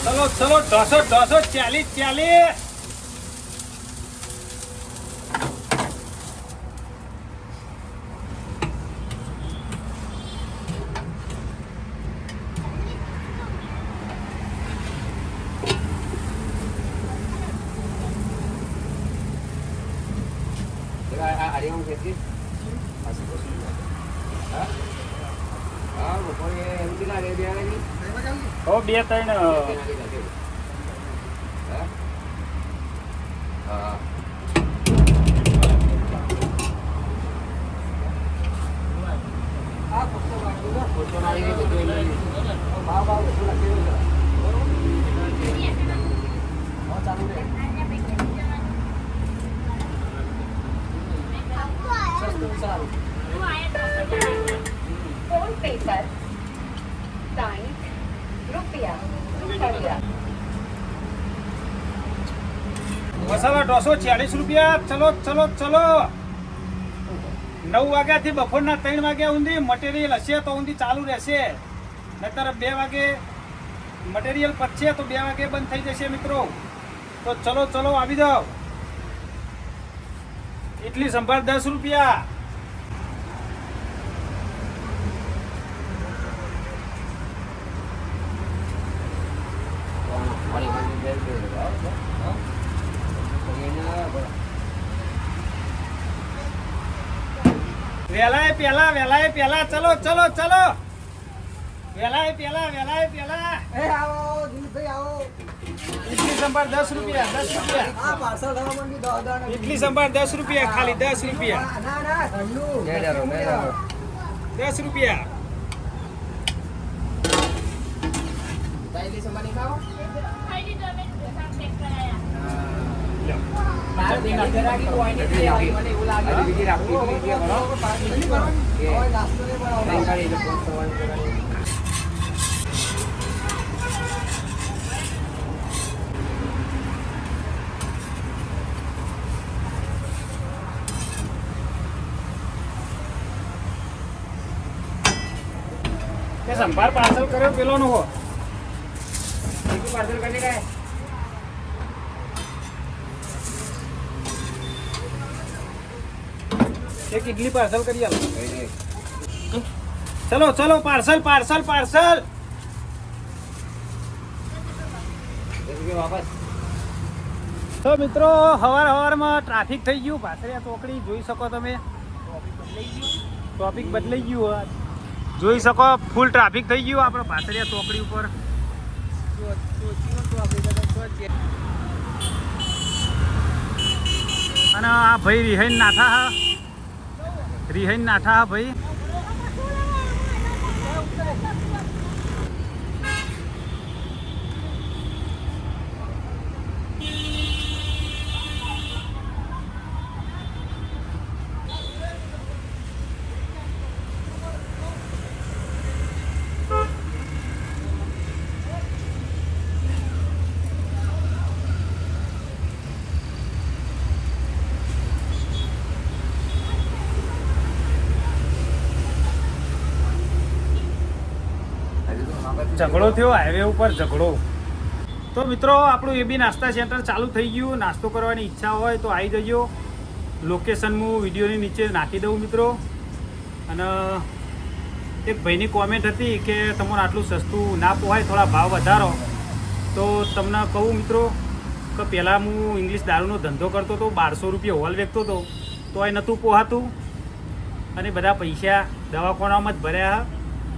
ચલો ચલો 240 ઓ 2-3 फोन पे पर 60 रुपया મસાલા 240 રૂપિયા. ચલો ચલો ચલો 9 વાગ્યાથી બપોરના 3 વાગ્યા સુધી મટીરિયલ હશે તો ઊંધી ચાલુ રહેશે, નહીતર 2 વાગે મટીરિયલ પતશે તો 2 વાગે બંધ થઈ જશે મિત્રો. તો ચલો ચલો આવી જાઓ. ઇડલી સંભાર 10 રૂપિયા. વેલાય પેલા ચલો ચલો ચલો વેલાય પેલા એ આવો દિલીપભાઈ આવો. ઇડલી સંભાર 10 રૂપિયા. 10 રૂપિયા આ પાર્સલ થવા માંડી દાદા. ઇડલી સંભાર 10 રૂપિયા, ખાલી 10 રૂપિયા. ના ના ઠંડુ. 10 રૂપિયા. ઇડલી સંભાર નહીં ખાઓ? સંભાર પાર્સલ કર્યો પેલો નો હો. पार्सल करने का है. એક ઇડલી પાર્સલ કરી આલો. ચલો ચલો પાર્સલ પાર્સલ પાર્સલ. वापस. તો મિત્રો હવારમાં ટ્રાફિક થઈ ગયું. પાછળિયા ચોકડી જોઈ શકો તમે. ટ્રાફિક બદલાઈ ગયું. જોઈ શકો ફૂલ ટ્રાફિક થઈ ગયું આપણે પાછળિયા ચોકડી ઉપર. અને આ ભાઈ રિહાઈન નાઠા ભાઈ. ઝઘડો થયો હાઈવે ઉપર ઝઘડો. તો મિત્રો આપણું એબી નાસ્તા સેન્ટર ચાલુ થઈ ગયું. નાસ્તો કરવાની ઈચ્છા હોય તો આવી જજો. લોકેશન હું વિડીયોની નીચે નાખી દઉં મિત્રો. અને એક ભાઈની કોમેન્ટ હતી કે તમને આટલું સસ્તું ના પોહાય, થોડા ભાવ વધારો. તો તમને કહું મિત્રો કે પહેલાં હું ઇંગ્લિશ દારૂનો ધંધો કરતો હતો, 1200 રૂપિયા હોલ વેચતો હતો, તો એ નહોતું પોહાતું. અને બધા પૈસા દવાખાનામાં જ ભર્યા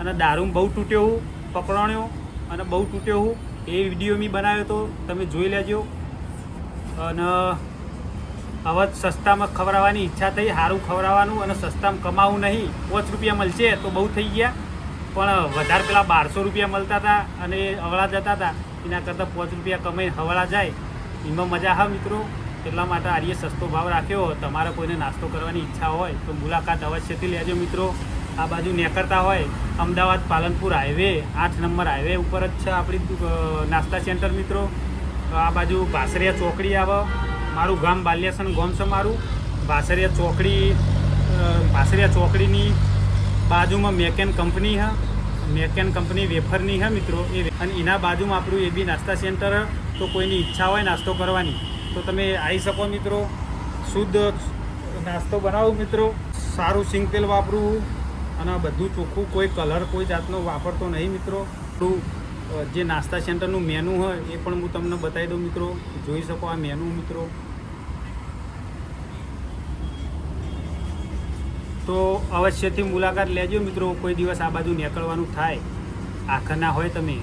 અને દારૂ બહુ તૂટ્યો હું, પકડાણ્યો અને બહુ તૂટ્યો હું. એ વિડીયો મેં બનાવ્યો હતો, તમે જોઈ લેજો. અને હવે સસ્તામાં ખવડાવવાની ઈચ્છા થઈ, સારું ખવડાવવાનું અને સસ્તામાં કમાવું નહીં. 5 રૂપિયા મળશે તો બહુ થઈ ગયા, પણ વધારે પેલા 1200 રૂપિયા મળતા હતા અને અવળા જતા હતા. એના કરતાં 5 રૂપિયા કમાઈને હવળા જાય એમાં મજા હા મિત્રો. એટલા માટે આરીએ સસ્તો ભાવ રાખ્યો. તમારે કોઈને નાસ્તો કરવાની ઈચ્છા હોય તો મુલાકાત અવશ્યથી લેજો મિત્રો. આ બાજુ નીકળતા હોય Ahmedabad Palanpur highway 8 number highway ઉપર જ છે આપણી નાસ્તા સેન્ટર મિત્રો. આ બાજુ ભાસરિયા ચોકડી આવે. મારું ગામ બાલ્યાસન ગામ છે મારું. ભાસરિયા ચોકડીની બાજુમાં મેકેન કંપની છે મેકેન કંપની વેફરની છે મિત્રો અને એના બાજુમાં આપણું એબી નાસ્તા સેન્ટર. તો કોઈની ઈચ્છા હોય નાસ્તો કરવાની તો તમે આવી શકો મિત્રો. શુદ્ધ નાસ્તો બનાવું મિત્રો. સારું સિંગ તેલ વાપરવું અને બધું ચોખ્ખું, કોઈ કલર કોઈ જાતનો વાપરતો નહીં મિત્રો. આપણું જે નાસ્તા સેન્ટરનું મેનુ હોય એ પણ હું તમને બતાવી દઉં મિત્રો. જોઈ શકો આ મેનુ મિત્રો. તો અવશ્યથી મુલાકાત લેજો મિત્રો. કોઈ દિવસ આ બાજુ નીકળવાનું થાય, આખરના હોય તમે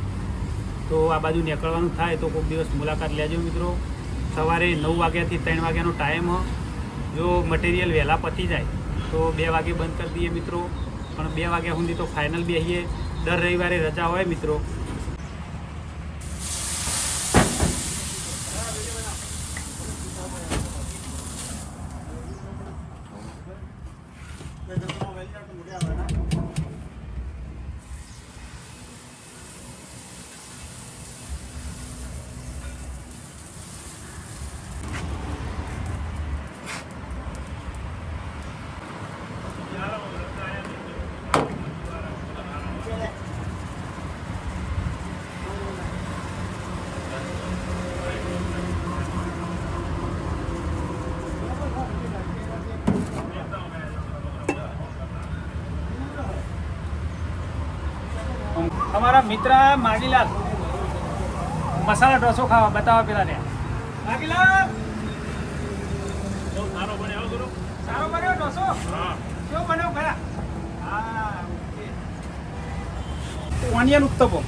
તો આ બાજુ નીકળવાનું થાય તો કોઈક દિવસ મુલાકાત લેજો મિત્રો. સવારે 9 વાગ્યાથી 3 વાગ્યાનો ટાઈમ હોય. જો મટીરિયલ વહેલા પતી જાય તો 2 વાગે બંધ કરી દઈએ મિત્રો. પણ 2 વાગ્યા સુધી તો ફાઇનલ બેસીએ. દર રવિવારે રજા હોય મિત્રો. અમારા મિત્ર માગીલાલ મસાલા ઢોસો ખાવા બતાવવા પેલા ને. માગીલાલ સારો બન્યો ઢોસો. કેવો બન્યો ખરા? હા, ઓનિયન ઉત્તપમ.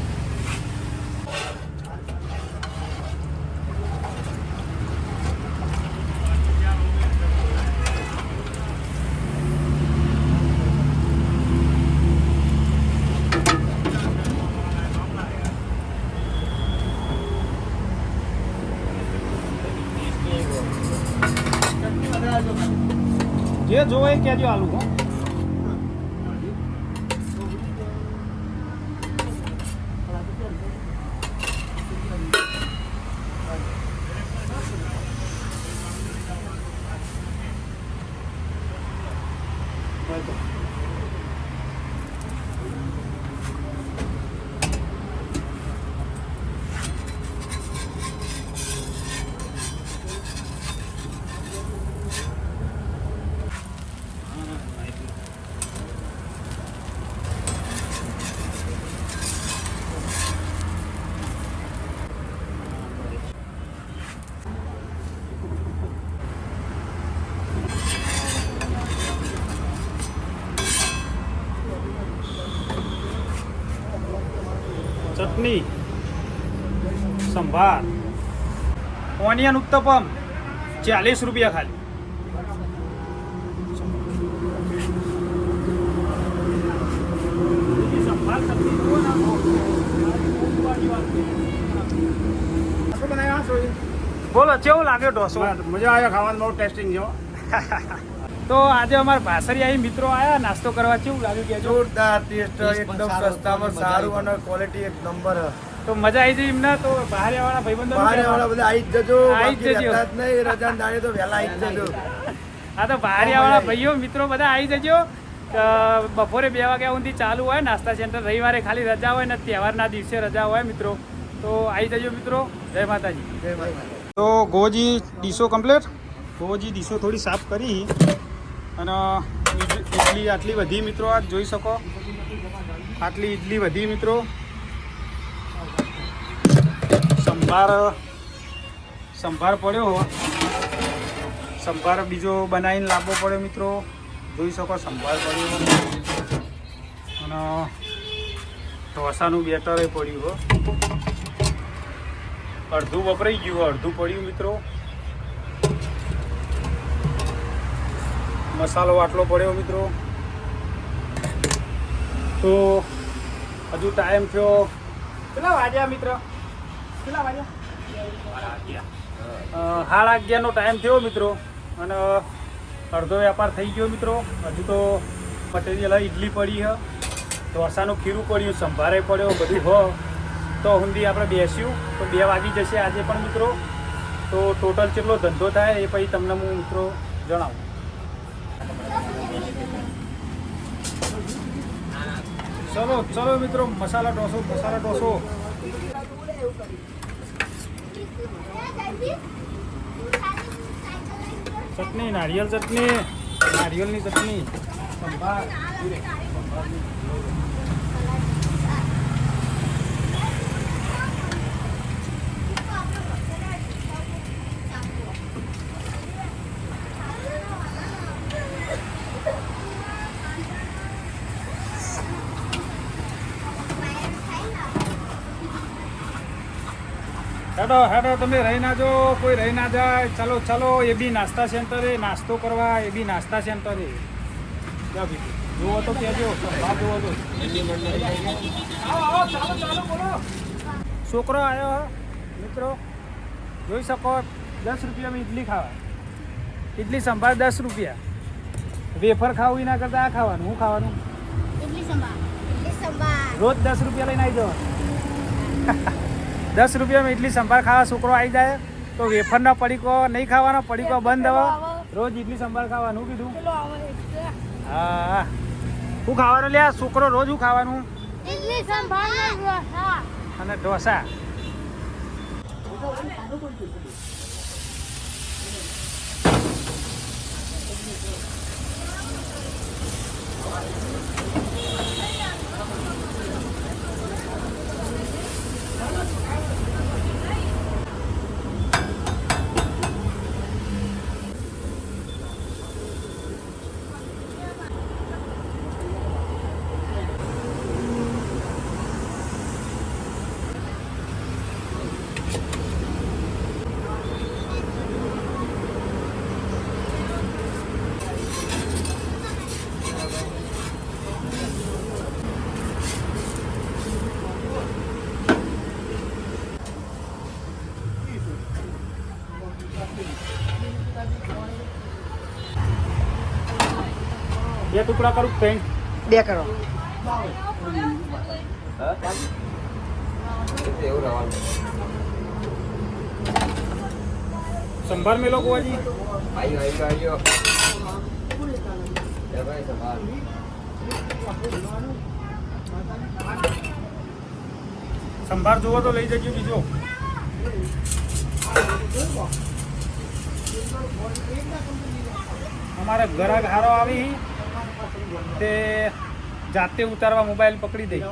જે જોવે એ કહેજો આલુ હો. ચટણી, સંભાર, ઓનિયન ઉત્તપમ 40 રૂપિયા ખાલી. સંભાર ચટણી જુઓ ને. બોલો કેવું લાગ્યો ઢોસો? મજા આવે ખાવાનું, બહુ ટેસ્ટિંગ છે. તો આજે અમારા ભાસરિયા મિત્રો આયા નાસ્તો કરવા. કેવું લાગ્યું કે જોરદાર ટેસ્ટ, એકદમ સસ્તામાં સારું અને ક્વોલિટી એક નંબર. તો મજા આવી જઈ એમને. તો બહારવાળા ભાઈબંધો બહારવાળા બધા આવી જ જજો. આવી જ જજો. બાકી રહેતા જ નહીં, રજાના દાડે તો વહેલા આવી જ જજો. હા, તો બહારવાળા ભાઈઓ મિત્રો બધા આવી જજો. બપોરે 2 વાગ્યા સુધી ચાલુ હોય નાસ્તા સેન્ટર. રવિવારે ખાલી રજા હોય ને તહેવારના દિવસે રજા હોય મિત્રો. તો આવી જજો મિત્રો. જય માતાજી. જય માતા. તો ગોજી ડીશો કમ્પ્લીટ. ગોજી ડીશો થોડી સાફ કરી અને ઇડલી આટલી વધી મિત્રો. આ જોઈ શકો આટલી ઇડલી વધી મિત્રો. સંભાર પડ્યો. સંભાર બીજો બનાવીને લાવવો પડ્યો મિત્રો. જોઈ શકો સંભાર પડ્યો અને ઢોસાનું બેટર પડ્યું હો. અડધું વપરાઈ ગયું, અડધું પડ્યું મિત્રો. મસાલો આટલો પડ્યો મિત્રો. તો હજુ ટાઈમ થયો કેટલા વાગ્યા મિત્ર? કેટલા વાગ્યા? 11:30નો ટાઈમ થયો મિત્રો. અને અડધો વેપાર થઈ ગયો મિત્રો. હજુ તો મટીરિયલ ઇડલી પડી છે, ઢોસાનું ખીરું પડ્યું, સંભારે પડ્યો, બધું હો. તો સુધી આપણે બેસ્યું તો 2 વાગી જશે આજે પણ મિત્રો. તો ટોટલ કેટલો ધંધો થાય એ પછી તમને હું મિત્રો જણાવું. ચલો ચલો મિત્રો, મસાલા ઢોસો. ચટણી, નારિયેળની ચટણી, સંભાર. હેડો તમે રહી ના જો, કોઈ રહી ના જાય. ચલો એ બી નાસ્તા સેન્ટરે નાસ્તો કરવા, એ બી નાસ્તા સેન્ટરે જુઓ તો કહેજો. જુઓ તો આવો ચાલો બોલો. છોકરો આવ્યો મિત્રો, જોઈ શકો 10 રૂપિયામાં ઇડલી ખાવા. ઇડલી સંભાર 10 રૂપિયા. વેફર ખાવું એના કરતાં આ ખાવાનું. શું ખાવાનું? ઇડલી સંભાર. રોજ 10 રૂપિયા લઈને આવી જવાનું. 10 રૂપિયામાં ઇડલી સંભાર ખાવા છોકરો આવી જાય તો વેફરના પડીકો નહીં ખાવાનો, પડીકો બંધ હવે. રોજ ઇડલી સંભાર ખાવાનું કીધું. હા શું ખાવાનું લ્યા છોકરો? રોજ શું ખાવાનું? ઇડલી સંભાર અને ઢોસા. બે ટુકડા કરું પેન્ટ. 2 કરો. એવું રહેવાનું. સંભાર મેલો કુવાજી. આવ્યો. ભાઈ સંભાળ. સંભાર જુઓ તો લઈ જજો બીજો. અમારે ગ્રાહક હારો આવી તે જાતે ઉતારવા મોબાઈલ પકડી દઈ.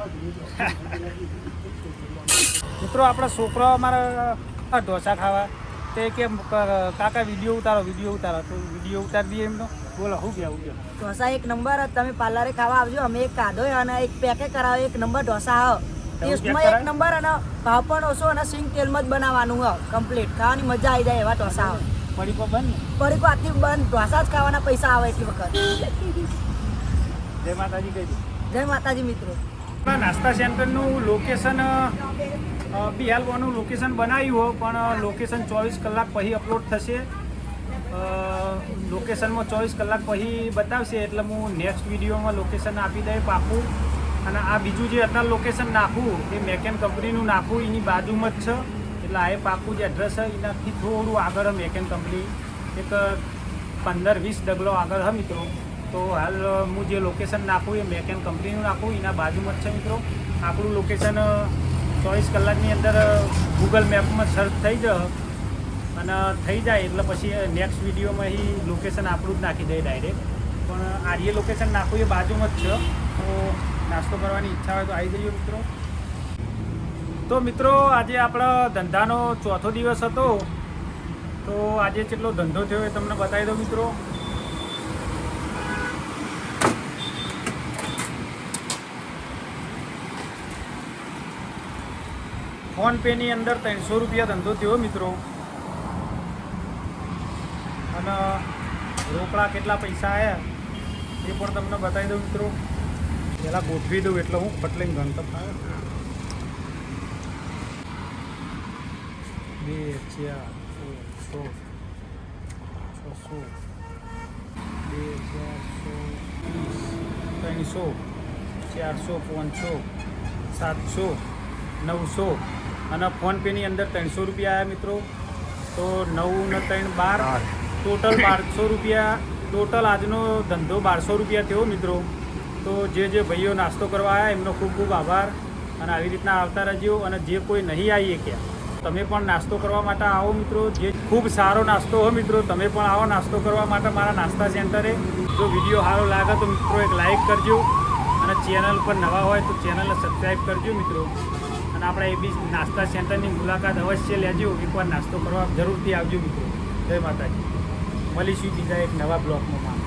મિત્રો આપણો છોકરો અમારા ઢોસા ખાવા તે કે કાકા વિડીયો ઉતારો તો વિડીયો ઉતારી દઈએ એમનો. બોલો શું કહેવું? ઢોસા એક નંબર. તમે પાર્લરે ખાવા આવજો. અમે એક કાઢો અને એક પેકે કરાવો. એક નંબર ઢોસા આવો. ટેસ્ટમાં એક નંબર અને ભાવ પણ ઓછો અને સિંગ તેલમાં જ બનાવવાનું હોય કમ્પ્લીટ. ખાવાની મજા આવી જાય એવા ઢોસા આવે. પડીકો બંધ. પડીકો આથી બંધ. ઢોસા જ ખાવાના પૈસા આવે એટલી વખત. જય માતાજી કહી દો. જય માતાજી મિત્રો. નાસ્તા સેન્ટરનું લોકેશન બી હાલવાનું લોકેશન બનાવ્યું હોય પણ લોકેશન 24 કલાક પછી અપલોડ થશે. લોકેશનમાં 24 કલાક પછી બતાવશે એટલે હું નેક્સ્ટ વિડીયોમાં લોકેશન આપી દઈ પાકું. અને આ બીજું જે અત્યારે લોકેશન નાખું એ મેકેન કંપનીનું નાખું એની બાજુમાં જ છે. એટલે આ એ પાકું જે એડ્રેસ છે એનાથી થોડું આગળ મેકેન કંપની એક 15-20 ડગલો આગળ હા મિત્રો. તો હાલ હું જે લોકેશન નાખું એ મેકેન કંપનીનું નાખું એના બાજુમાં જ છે મિત્રો. આપણું લોકેશન 24 કલાકની અંદર ગૂગલ મેપમાં સર્ચ થઈ જાય અને થઈ જાય એટલે પછી નેક્સ્ટ વિડીયોમાં એ લોકેશન આપણું જ નાખી દે ડાયરેક્ટ. પણ આ જે લોકેશન નાખું એ બાજુમાં જ છે. તો નાસ્તો કરવાની ઈચ્છા હોય તો આવી જઈએ મિત્રો. તો મિત્રો આજે આપણા ધંધાનો ચોથો દિવસ હતો. તો આજે કેટલો ધંધો થયો એ તમને બતાવી દઉં મિત્રો. ફોન પે ની અંદર 300 રૂપિયા ધંધો થયો મિત્રો. અને રોકડા કેટલા પૈસા આવ્યા એ પણ તમને બતાવી દઉં મિત્રો. પહેલાં ગોઠવી દઉં એટલે હું પટલીને ગણતર થાય. 2 4 6 300 400 500 700 900 અને ફોનપેની અંદર 300 રૂપિયા આવ્યા મિત્રો. તો 9 ને 3 12 ટોટલ 1200 રૂપિયા. ટોટલ આજનો ધંધો 1200 રૂપિયા થયો મિત્રો. તો જે ભાઈઓ નાસ્તો કરવા આવ્યા એમનો ખૂબ ખૂબ આભાર અને આવી રીતના આવતા રહેજો. અને જે કોઈ નહીં આવી શક્યા તમે પણ નાસ્તો કરવા માટે આવો મિત્રો. જે ખૂબ સારો નાસ્તો હોય મિત્રો, તમે પણ આવો નાસ્તો કરવા માટે મારા નાસ્તા સેન્ટરે. જો વિડીયો સારો લાગે તો મિત્રો એક લાઈક કરજો અને ચેનલ પર નવા હોય તો ચેનલને સબસ્ક્રાઈબ કરજો મિત્રો. અને આપણા એ બી નાસ્તા સેન્ટરની મુલાકાત અવશ્ય લેજો. એકવાર નાસ્તો કરવા જરૂરથી આવજો મિત્રો. જય માતાજી. મળીશું બીજા એક નવા બ્લોગમાં.